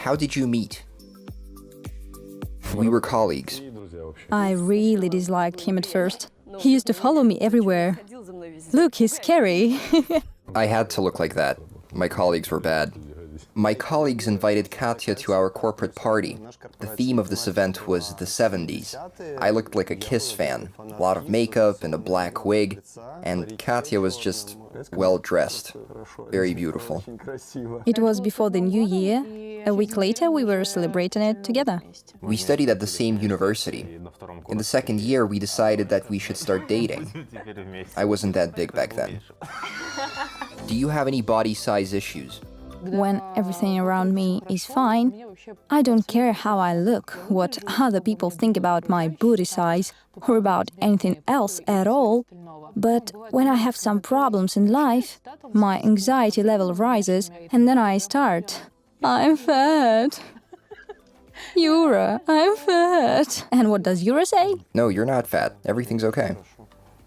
How did you meet? We were colleagues. I really disliked him at first. He used to follow me everywhere. Look, he's scary. I had to look like that. My colleagues were bad. My colleagues invited Katya to our corporate party. The theme of this event was the 70s. I looked like a Kiss fan, a lot of makeup and a black wig, and Katya was just well-dressed, very beautiful. It was before the New Year. A week later, we were celebrating it together. We studied at the same university. In the second year, we decided that we should start dating. I wasn't that big back then. Do you have any body size issues? When everything around me is fine, I don't care how I look, what other people think about my booty size, or about anything else at all. But when I have some problems in life, my anxiety level rises, and then I start. I'm fat. Yura, I'm fat. And what does Yura say? No, you're not fat. Everything's okay.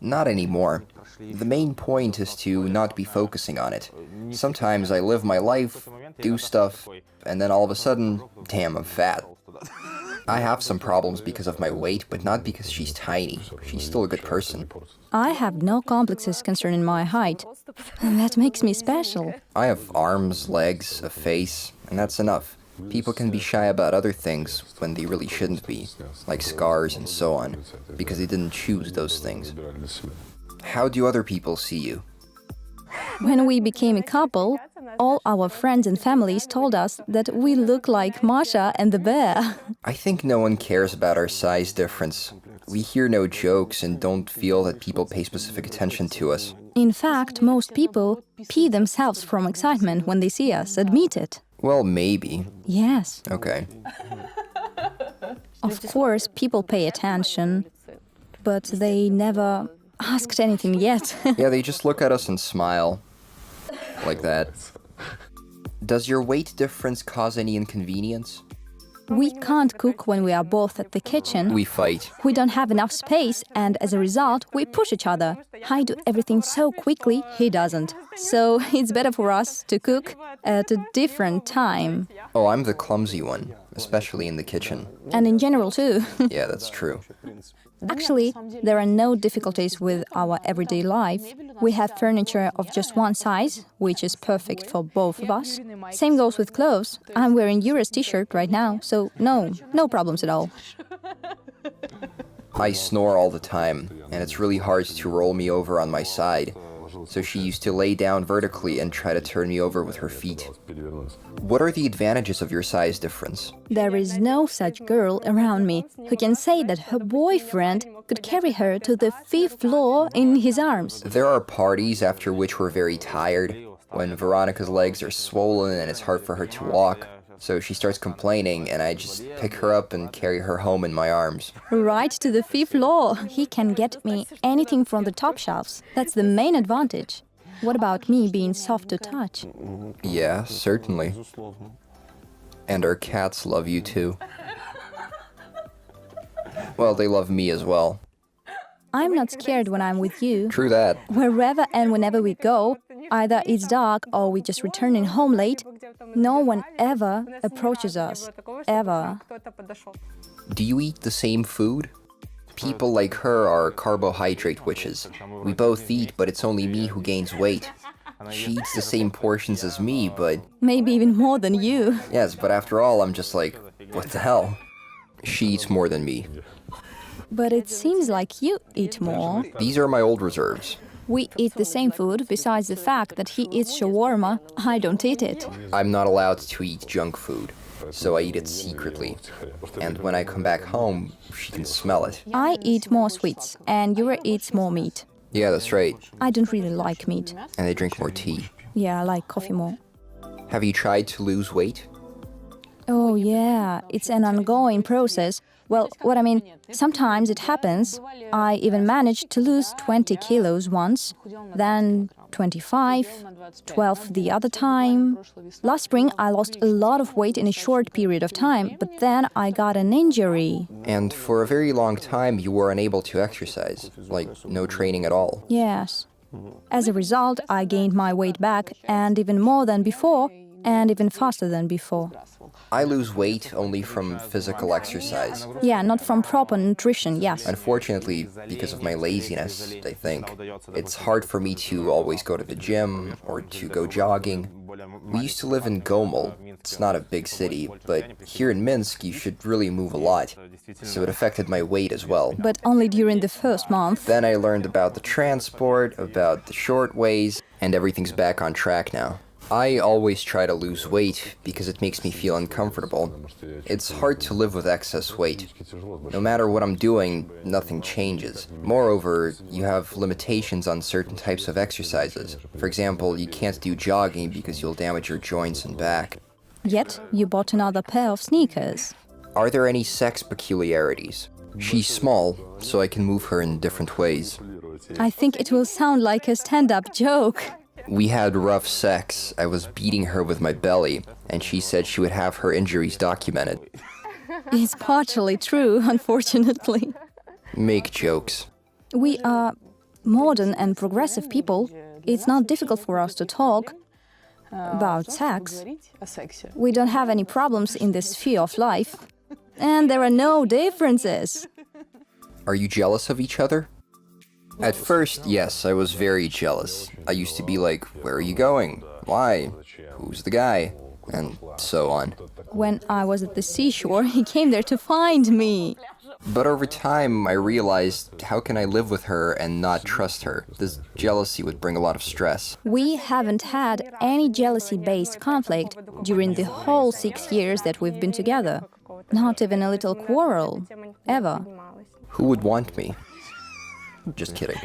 Not anymore. The main point is to not be focusing on it. Sometimes I live my life, do stuff, and then all of a sudden, damn, I'm fat. I have some problems because of my weight, but not because she's tiny. She's still a good person. I have no complexes concerning my height. And that makes me special. I have arms, legs, a face, and that's enough. People can be shy about other things when they really shouldn't be, like scars and so on, because they didn't choose those things. How do other people see you? When we became a couple, all our friends and families told us that we look like Masha and the bear. I think no one cares about our size difference. We hear no jokes and don't feel that people pay specific attention to us. In fact, most people pee themselves from excitement when they see us. Admit it. Well, maybe. Yes. Okay. Of course, people pay attention, but they never asked anything yet. Yeah, they just look at us and smile. Like that. Does your weight difference cause any inconvenience? We can't cook when we are both at the kitchen. We fight. We don't have enough space, and as a result, we push each other. I do everything so quickly, he doesn't. So it's better for us to cook at a different time. Oh, I'm the clumsy one, especially in the kitchen. And in general, too. Yeah, that's true. Actually, there are no difficulties with our everyday life. We have furniture of just one size, which is perfect for both of us. Same goes with clothes. I'm wearing Yura's t-shirt right now, so no problems at all. I snore all the time, and it's really hard to roll me over on my side. So she used to lay down vertically and try to turn me over with her feet. What are the advantages of your size difference? There is no such girl around me who can say that her boyfriend could carry her to the 5th floor in his arms. There are parties after which we're very tired, when Veronica's legs are swollen and it's hard for her to walk. So she starts complaining, and I just pick her up and carry her home in my arms. Right to the 5th floor. He can get me anything from the top shelves. That's the main advantage. What about me being soft to touch? Yeah, certainly. And our cats love you too. Well, they love me as well. I'm not scared when I'm with you. True that. Wherever and whenever we go, either it's dark or we just returning home late, no one ever approaches us. Ever. Do you eat the same food? People like her are carbohydrate witches. We both eat, but it's only me who gains weight. She eats the same portions as me, but... Maybe even more than you. Yes, but after all, I'm just like, what the hell? She eats more than me. But it seems like you eat more. These are my old reserves. We eat the same food, besides the fact that he eats shawarma. I don't eat it. I'm not allowed to eat junk food, so I eat it secretly. And when I come back home, she can smell it. I eat more sweets, and Yura eats more meat. Yeah, that's right. I don't really like meat. And I drink more tea. Yeah, I like coffee more. Have you tried to lose weight? Oh yeah, it's an ongoing process. Well, what I mean, sometimes it happens. I even managed to lose 20 kilos once, then 25, 12 the other time. Last spring, I lost a lot of weight in a short period of time, but then I got an injury. And for a very long time, you were unable to exercise, like no training at all. Yes. As a result, I gained my weight back, and even more than before, and even faster than before. I lose weight only from physical exercise. Yeah, not from proper nutrition, yes. Unfortunately, because of my laziness, I think, it's hard for me to always go to the gym or to go jogging. We used to live in Gomel. It's not a big city, but here in Minsk you should really move a lot. So it affected my weight as well. But only during the first month. Then I learned about the transport, about the short ways, and everything's back on track now. I always try to lose weight because it makes me feel uncomfortable. It's hard to live with excess weight. No matter what I'm doing, nothing changes. Moreover, you have limitations on certain types of exercises. For example, you can't do jogging because you'll damage your joints and back. Yet, you bought another pair of sneakers. Are there any sex peculiarities? She's small, so I can move her in different ways. I think it will sound like a stand-up joke. We had rough sex. I was beating her with my belly, and she said she would have her injuries documented. It's partially true, unfortunately. Make jokes. We are modern and progressive people. It's not difficult for us to talk about sex. We don't have any problems in this sphere of life. And there are no differences. Are you jealous of each other? At first, yes, I was very jealous. I used to be like, where are you going? Why? Who's the guy? And so on. When I was at the seashore, he came there to find me. But over time, I realized, how can I live with her and not trust her? This jealousy would bring a lot of stress. We haven't had any jealousy-based conflict during the whole 6 years that we've been together. Not even a little quarrel, ever. Who would want me? Just kidding.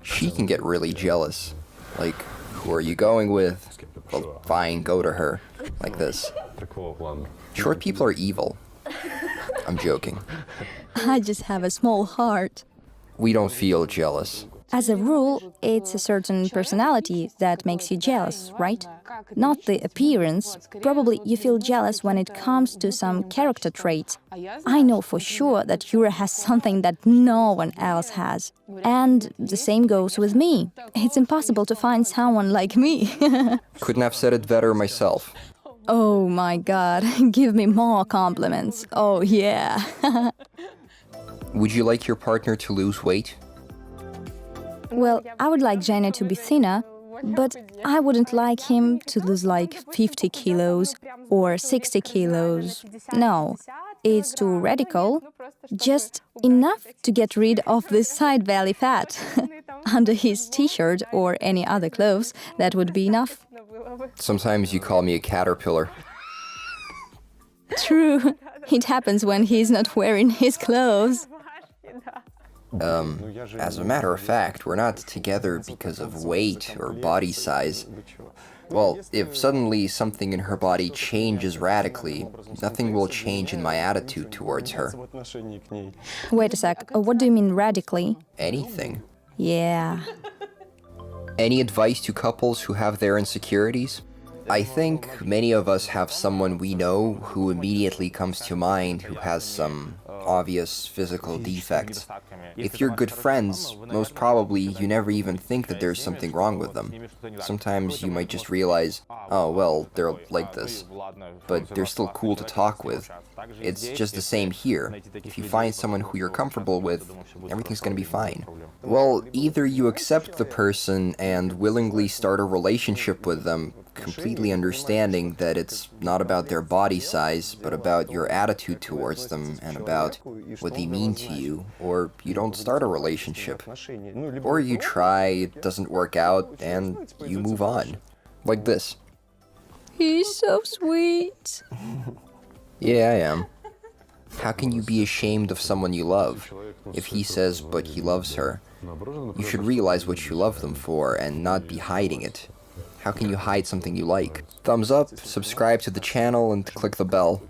She can get really jealous. Like, who are you going with? Well, fine, go to her. Like this. Short people are evil. I'm joking. I just have a small heart. We don't feel jealous. As a rule, it's a certain personality that makes you jealous, right? Not the appearance. Probably you feel jealous when it comes to some character traits. I know for sure that Yura has something that no one else has. And the same goes with me. It's impossible to find someone like me. Couldn't have said it better myself. Oh my god, give me more compliments. Oh yeah. Would you like your partner to lose weight? Well, I would like Jenny to be thinner, but I wouldn't like him to lose like 50 kilos or 60 kilos. No, it's too radical. Just enough to get rid of the side belly fat. Under his t-shirt or any other clothes, that would be enough. Sometimes you call me a caterpillar. True, it happens when he's not wearing his clothes. As a matter of fact, we're not together because of weight or body size. Well, if suddenly something in her body changes radically, nothing will change in my attitude towards her. Wait a sec, what do you mean radically? Anything. Yeah. Any advice to couples who have their insecurities? I think many of us have someone we know who immediately comes to mind who has some obvious physical defects. If you're good friends, most probably you never even think that there's something wrong with them. Sometimes you might just realize, oh, well, they're like this. But they're still cool to talk with. It's just the same here. If you find someone who you're comfortable with, everything's gonna be fine. Well, either you accept the person and willingly start a relationship with them, completely understanding that it's not about their body size, but about your attitude towards them and about what they mean to you, or you don't start a relationship. Or you try, it doesn't work out, and you move on. Like this. He's so sweet. Yeah, I am. How can you be ashamed of someone you love? If he says, but he loves her, you should realize what you love them for and not be hiding it. How can you hide something you like? Thumbs up, subscribe to the channel, and click the bell.